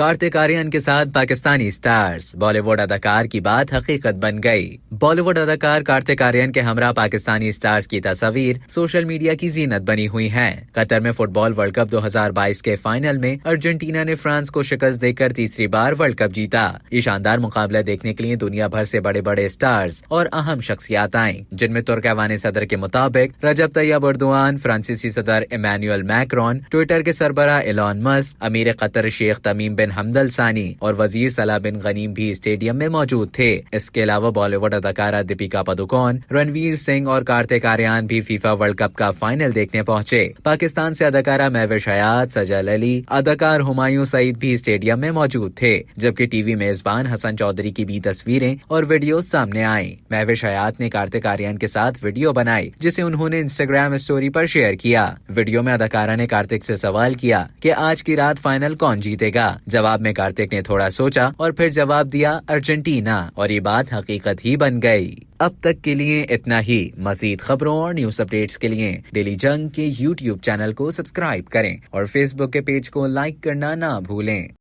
कार्तिक आर्यन के साथ पाकिस्तानी स्टार्स, बॉलीवुड अदाकार की बात हकीकत बन गई। बॉलीवुड अदाकार कार्तिक आर्यन के हमरा पाकिस्तानी स्टार्स की तस्वीर सोशल मीडिया की जीनत बनी हुई हैं। कतर में फुटबॉल वर्ल्ड कप 2022 के फाइनल में अर्जेंटीना ने फ्रांस को शिकस्त देकर तीसरी बार वर्ल्ड कप जीता। ये शानदार मुकाबला देखने के लिए दुनिया भर से बड़े बड़े स्टार्स और अहम शख्सियात आईं, जिनमें तुर्क ऐवान सदर के मुताबिक रजब तैयब एर्दोआन, फ्रांसीसी सदर इमैनुअल मैक्रोन, ट्विटर के सरबराह एलॉन मस्क, अमीर कतर शेख तमीम बिन हमद अल सानी और वजीर सलाह बिन गनीम भी स्टेडियम में मौजूद थे। इसके अलावा बॉलीवुड अदाकारा दीपिका पादुकोण, रणवीर सिंह और कार्तिक आर्यन भी फीफा वर्ल्ड कप का फाइनल देखने पहुंचे। पाकिस्तान से अदाकारा महविश हयात, सजल अली, अदाकार हुमायूं सईद भी स्टेडियम में मौजूद थे, जबकि टीवी मेजबान हसन चौधरी की भी तस्वीरें और वीडियो सामने आई। महविश हयात ने कार्तिक आर्यन के साथ वीडियो बनाई, जिसे उन्होंने इंस्टाग्राम स्टोरी पर शेयर किया। वीडियो में अदाकारा ने कार्तिक से सवाल किया कि आज की रात फाइनल कौन जीतेगा। जवाब में कार्तिक ने थोड़ा सोचा और फिर जवाब दिया अर्जेंटीना, और ये बात हकीकत ही बन गई। अब तक के लिए इतना ही। मजीद खबरों और न्यूज अपडेट्स के लिए डेली जंग के YouTube चैनल को सब्सक्राइब करें और Facebook के पेज को लाइक करना ना भूलें।